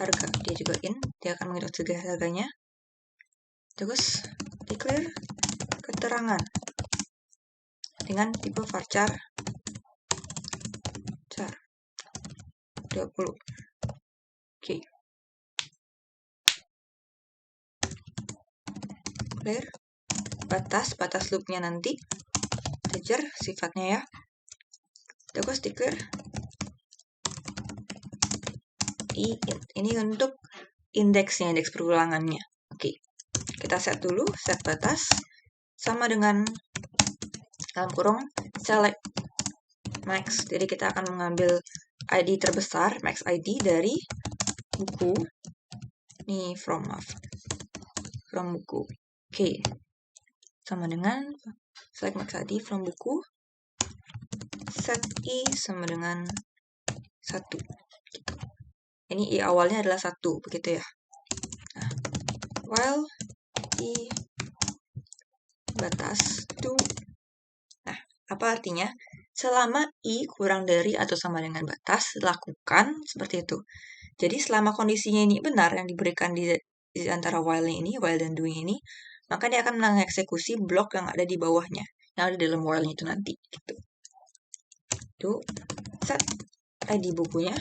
harga, dia juga in, dia akan menghitung selisih harganya. Terus declare keterangan dengan tipe varchar char 20. Oke. Clear batas loopnya nanti integer sifatnya ya. Terus declare ini untuk indeksnya, indeks perulangannya. Oke. Kita set dulu, set batas sama dengan dalam kurung select max. Jadi kita akan mengambil ID terbesar, max ID dari buku. Ini from buku. Oke. Sama dengan select max ID from buku. Set I sama dengan 1. Ini I awalnya adalah 1, begitu ya. Nah, while I batas to. Nah, apa artinya? Selama I kurang dari atau sama dengan batas, lakukan seperti itu. Jadi selama kondisinya ini benar yang diberikan di antara while ini, while dan doing ini, maka dia akan mengeksekusi blok yang ada di bawahnya, yang ada dalam while itu nanti. Gitu. Itu set ID bukunya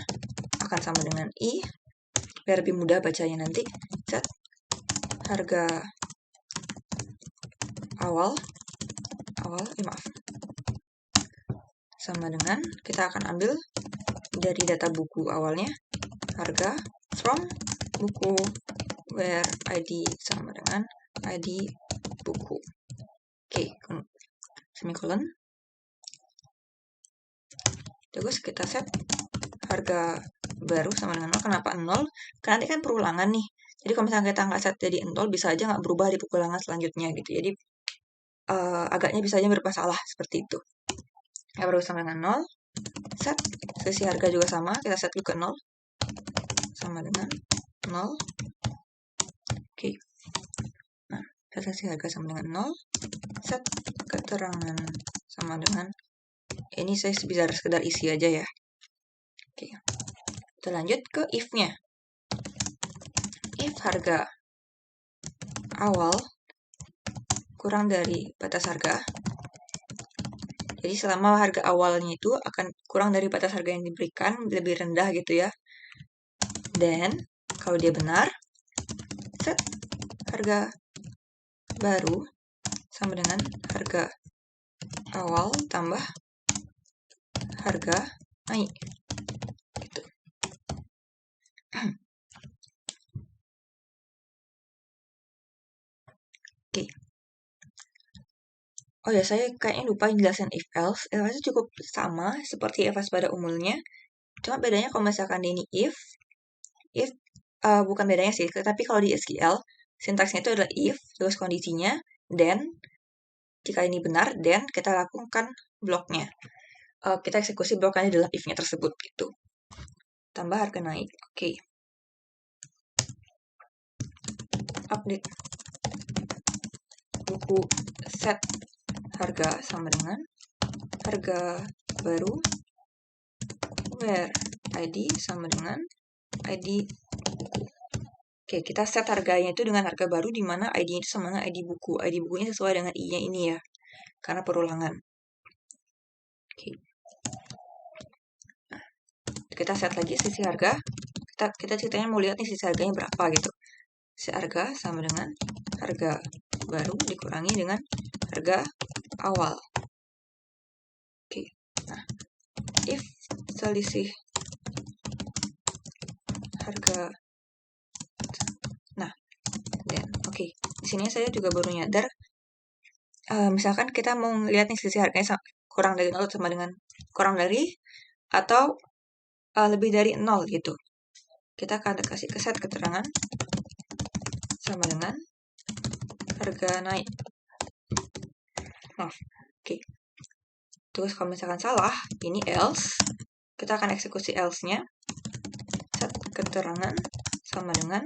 akan sama dengan I, biar lebih mudah bacanya nanti. Set harga awal sama dengan, kita akan ambil dari data buku awalnya, harga from buku, where ID sama dengan ID buku. Oke, semikolon. Terus kita set harga baru sama dengan 0. Kenapa 0? Karena ini kan perulangan nih. Jadi kalau misalnya kita nggak set jadi 0, bisa aja nggak berubah di perulangan selanjutnya gitu. Jadi agaknya bisa aja bermasalah seperti itu. Yang baru sama dengan 0. Set selisih harga juga sama. Kita set juga 0. Sama dengan 0. Oke. Nah, selisih harga sama dengan 0. Set keterangan sama dengan, ini saya bisa sekedar isi aja ya. Oke. Kita lanjut ke if-nya. If harga awal kurang dari batas harga, jadi selama harga awalnya itu akan kurang dari batas harga yang diberikan, lebih rendah gitu ya. Dan kalau dia benar, set harga baru sama dengan harga awal tambah harga naik. Gitu. Oke. Oh ya, saya kayaknya lupa jelasin if else. If else cukup sama seperti if else pada umumnya. Cuma bedanya kalau misalkan ini if bukan bedanya sih, tapi kalau di SQL sintaksnya itu adalah if, terus kondisinya then. Jika ini benar, then kita lakukan bloknya. Kita eksekusi bloknya dalam if-nya tersebut gitu. Tambah harga naik. Oke. Update buku set harga sama dengan harga baru, where ID sama dengan ID buku. Oke, kita set harganya itu dengan harga baru, di mana ID itu sama dengan ID buku. ID bukunya sesuai dengan I-nya ini ya, karena perulangan. Oke. Nah, kita set lagi sisi harga. Kita ceritanya mau lihat nih sisi harganya berapa gitu. Sisi harga sama dengan harga baru dikurangi dengan harga awal. Oke. Nah, if selisih harga, oke, di sini saya juga baru nyadar, misalkan kita mau lihat nih sisi harganya kurang dari 0 sama dengan kurang dari atau lebih dari 0 gitu. Kita akan kasih set keterangan sama dengan harga naik. Oke. Terus kalau misalkan salah, ini else, kita akan eksekusi else-nya. Set keterangan sama dengan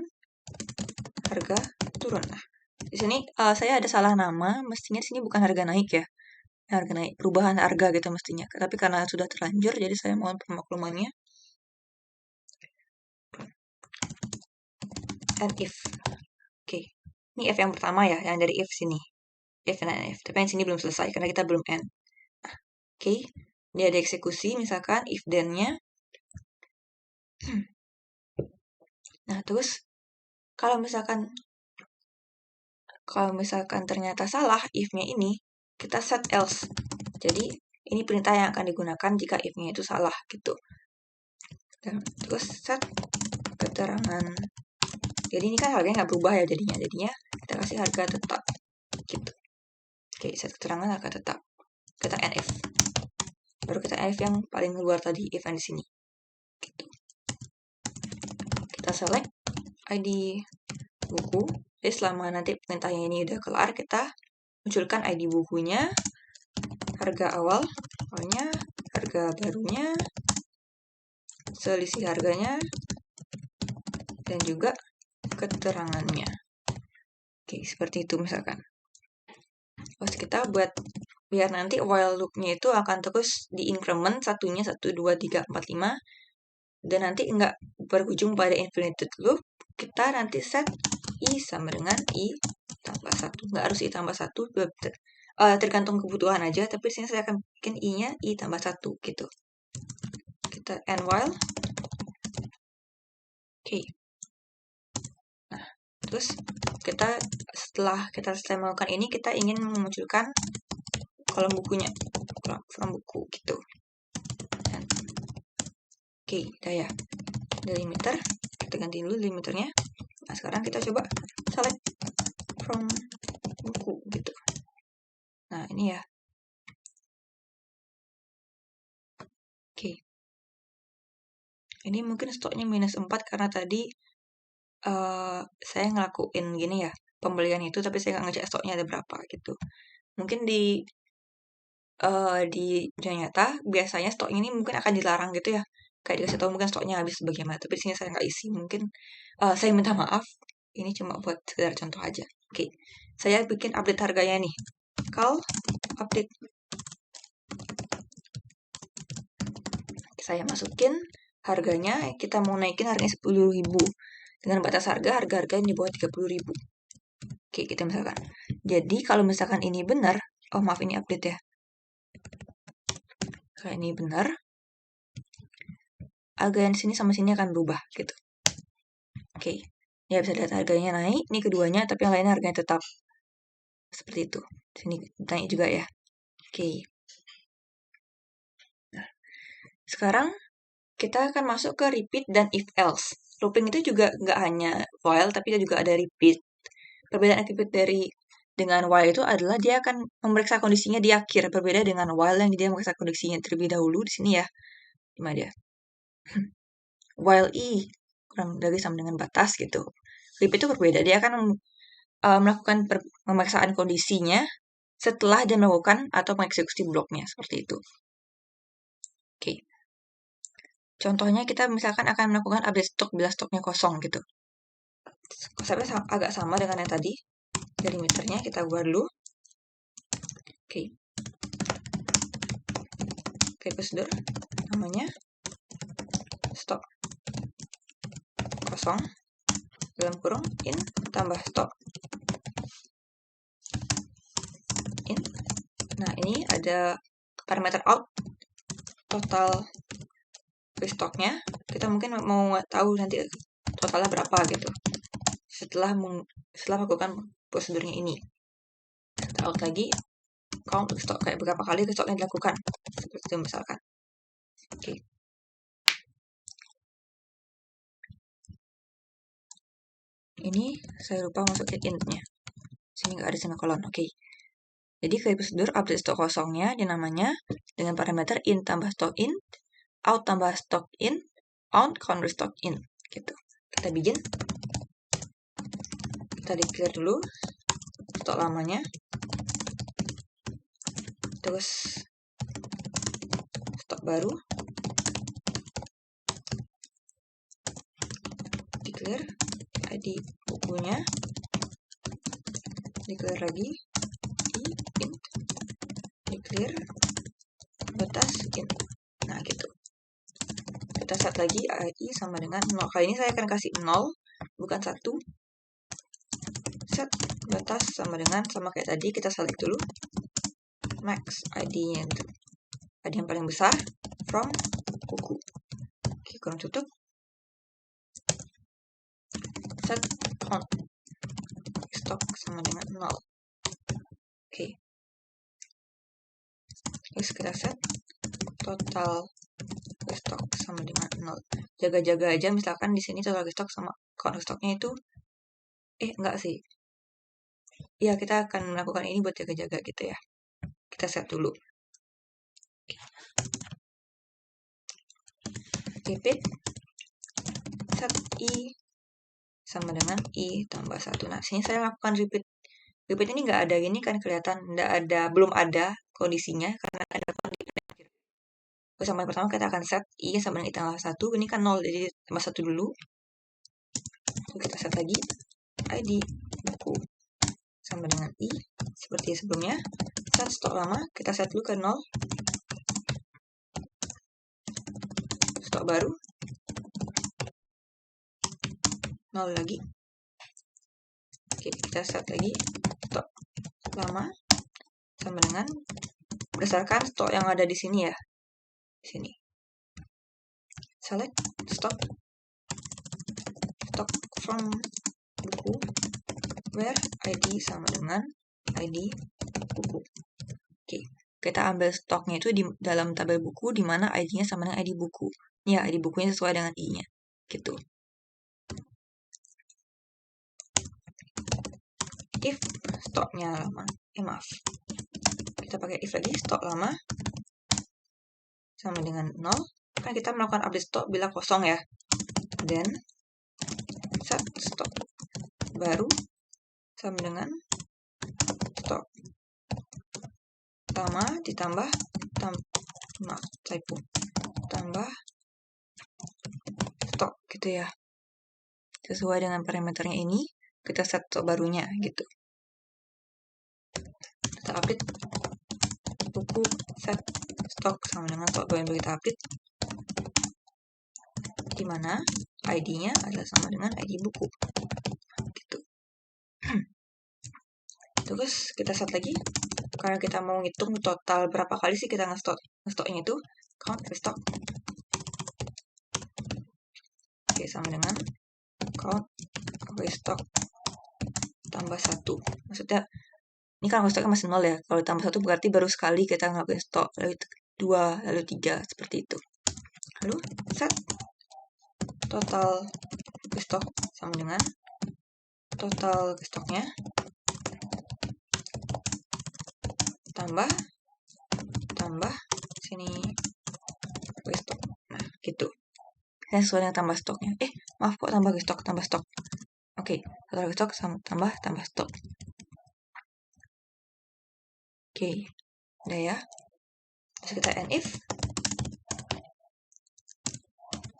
harga turun. Nah, Di sini saya ada salah nama, mestinya di sini bukan harga naik ya. Harga naik, perubahan harga gitu mestinya. Tapi karena sudah terlanjur, jadi saya mohon pemaklumannya. And if. Oke. Ini if yang pertama ya, yang dari if sini. If dan if. Tapi yang sini belum selesai karena kita belum end. Oke. Ini ada eksekusi, misalkan if then-nya. Nah, terus kalau misalkan ternyata salah if-nya ini, kita set else. Jadi, ini perintah yang akan digunakan jika if-nya itu salah gitu. Dan terus set keterangan. Jadi ini kan harganya nggak berubah ya jadinya. Jadinya kita kasih harga tetap gitu. Oke, set keterangan harga tetap. Kita NF. Baru kita NF yang paling luar tadi, if yang di sini. Gitu. Kita select ID buku. Jadi selama nanti perintahnya ini udah kelar, kita munculkan ID bukunya, harga awalnya, harga barunya, selisih harganya, dan juga keterangannya. Oke, seperti itu misalkan. Terus kita buat biar nanti while loop-nya itu akan terus di increment satunya 1, 2, 3, 4, 5 dan nanti enggak berujung pada infinite loop, kita nanti set i sama dengan i tambah 1. Enggak harus i tambah 1, tergantung kebutuhan aja, tapi di sini saya akan bikin i-nya i tambah 1 gitu. Kita end while. Oke. Nah, terus setelah kita selesai melakukan ini, kita ingin memunculkan kolom bukunya, from buku gitu. Oke, udah ya. Delimiter, kita ganti dulu delimiternya. Nah, sekarang kita coba select from buku gitu. Nah, ini ya. Oke. Ini mungkin stoknya minus 4 karena tadi saya ngelakuin gini ya, pembelian itu tapi saya nggak ngecek stoknya ada berapa gitu. Mungkin di dunia nyata biasanya stoknya ini mungkin akan dilarang gitu ya. Kayak dikasih tahu mungkin stoknya habis bagaimana, tapi di sini saya nggak isi. Mungkin saya minta maaf. Ini cuma buat sekedar contoh aja. Oke, saya bikin update harganya nih. Call update. Saya masukin harganya, kita mau naikin harganya 10.000 dengan batas harga yang di bawah 30.000. Oke, kita misalkan. Jadi kalau misalkan ini benar, oh maaf ini update ya. Kalau ini benar, harga yang sini sama sini akan berubah gitu. Oke, ya bisa lihat harganya naik, ini keduanya, tapi yang lainnya harganya tetap. Seperti itu. Sini naik juga ya. Oke. Nah, sekarang kita akan masuk ke repeat dan if else. Looping itu juga nggak hanya while, tapi juga ada repeat. Perbedaan repeat dengan while itu adalah dia akan memeriksa kondisinya di akhir, berbeda dengan while yang dia memeriksa kondisinya terlebih dahulu di sini ya. Di mana dia? While i kurang dari sama dengan batas gitu. Repeat itu berbeda, dia akan melakukan pemeriksaan kondisinya setelah dia melakukan atau mengeksekusi bloknya seperti itu. Oke. Contohnya kita misalkan akan melakukan update stok bila stoknya kosong gitu. Konsepnya agak sama dengan yang tadi. Delimiternya kita ubah dulu. Oke. Oke, prosedur namanya stok kosong dalam kurung in tambah stok in. Nah, ini ada parameter out total stoknya. Kita mungkin mau tahu nanti totalnya berapa gitu setelah melakukan prosedurnya ini. Kita out lagi count stok kayak berapa kali stoknya dilakukan seperti itu misalkan. Oke. Ini saya lupa masukin int-nya. Sini nggak ada semikolon. Oke. Jadi kayak prosedur update stok kosongnya namanya dengan parameter in tambah stok in, out tambah stok in, out counter stok in gitu. Kita bikin. Kita declare dulu stok lamanya. Terus stok baru. Declare ID bukunya. declare lagi i int, declare batas int. Nah, gitu. Kita set lagi i sama dengan 0. Kali ini saya akan kasih 0, bukan 1. Set batas sama dengan, sama kayak tadi, kita select dulu max id-nya, ID yang paling besar from buku. Oke, kurang tutup. Set count stock sama dengan 0. Oke. Terus kita set total stock sama dengan 0. Jaga-jaga aja, misalkan di sini total stock sama count stocknya itu enggak sih. Ya, kita akan melakukan ini buat jaga-jaga gitu ya. Kita set dulu. Repeat set i sama dengan i tambah 1. Nah, sini saya lakukan repeat. Repeat ini nggak ada gini kan, kelihatan nggak ada, belum ada kondisinya karena ada kondisi. Sama yang pertama kita akan set i sama dengan i tambah 1. Ini kan 0, jadi tambah 1 dulu. Lalu kita set lagi id buku sama dengan i seperti sebelumnya. Set stok lama kita set dulu ke 0. Stok baru 0 lagi. Oke, kita set lagi stok lama sama dengan berdasarkan stok yang ada di sini ya. Sini. Select stock from buku where id sama dengan id buku. Oke, kita ambil stoknya itu di dalam tabel buku di mana id-nya sama dengan id buku. Ya, id bukunya sesuai dengan i-nya. Gitu. If stoknya lama, maaf. Kita pakai if lagi, stok lama sama dengan 0. Kan kita melakukan update stok bila kosong ya. Then set stok baru sama dengan stok lama ditambah tambah stok gitu ya. Sesuai dengan parameternya ini, kita set stok barunya gitu. Kita update buku set stok sama dengan stok baru yang kita update, di mana ID-nya adalah sama dengan ID buku. Gitu. Terus kita set lagi, karena kita mau ngitung total berapa kali sih kita nge-stoknya itu, count stock. Oke, sama dengan count stock tambah 1. Maksudnya, ini kan stoknya masih 0 ya. Kalau tambah 1 berarti baru sekali kita ngelakuin stok, lalu 2, lalu 3, seperti itu. Lalu set total stok sama dengan total stoknya tambah sini stok. Nah, gitu. Saya sesuai dengan tambah stoknya. Maaf kok tambah stok. Oke, total stok sama tambah stok. Oke, udah ya. Terus kita end if.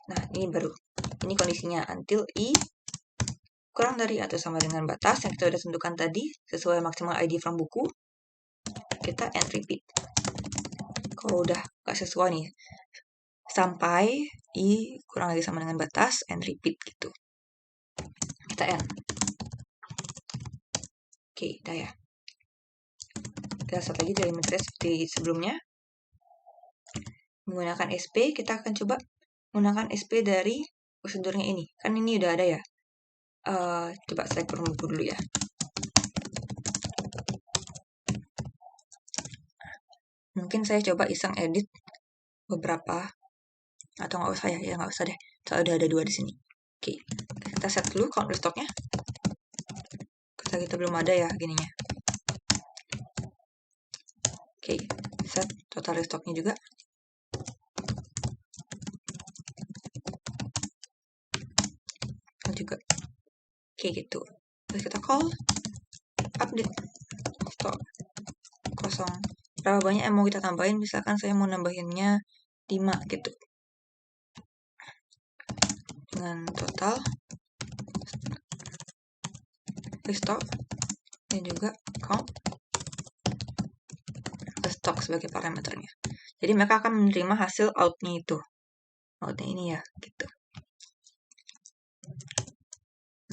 Nah, ini baru. Ini kondisinya until i kurang dari atau sama dengan batas yang kita sudah tentukan tadi sesuai maksimal ID from buku. Kita end repeat. Kalau udah gak sesuai nih, sampai i kurang lagi sama dengan batas, end repeat gitu. Kita end. Oke, udah ya. Kita set lagi dari metode seperti sebelumnya. Menggunakan SP, kita akan coba menggunakan SP dari prosedurnya ini. Kan ini udah ada ya. Coba select from buku dulu ya. Mungkin saya coba iseng edit beberapa, atau nggak usah ya, nggak usah deh. Soalnya udah ada 2 di sini. Oke, kita set dulu count stoknya. Kita belum ada ya gininya. Oke, set total stoknya juga. Oke, gitu. Terus kita call update stok kosong. Berapa banyak yang mau kita tambahin? Misalkan saya mau nambahinnya 5 gitu. Dengan total stok dan juga count ke stock sebagai parameternya. Jadi mereka akan menerima hasil outnya itu. Outnya ini ya, gitu.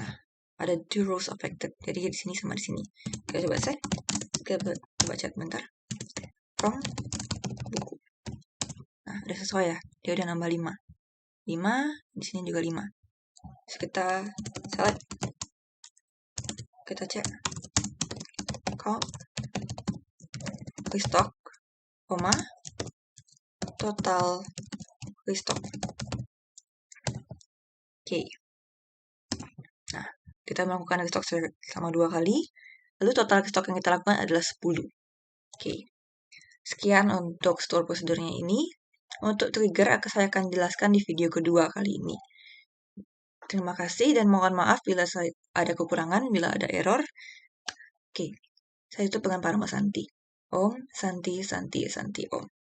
Nah, ada 2 rows affected. Jadi di sini sama di sini. Kita coba cek. Kita coba cek bentar. From buku. Nah, udah sesuai ya. Dia udah nambah 5. 5, di sini juga 5. Terus kita select. Kita cek. Count. Restock. Koma. Total restock. Oke. Nah, kita melakukan restock selama 2 kali. Lalu total restock yang kita lakukan adalah 10. Oke. Sekian untuk store prosedurnya ini. Untuk trigger saya akan jelaskan di video kedua kali ini. Terima kasih dan mohon maaf bila ada kekurangan, bila ada error. Oke. Saya tutup dengan Parma Santi. Om, Santi, Santi, Santi, Om.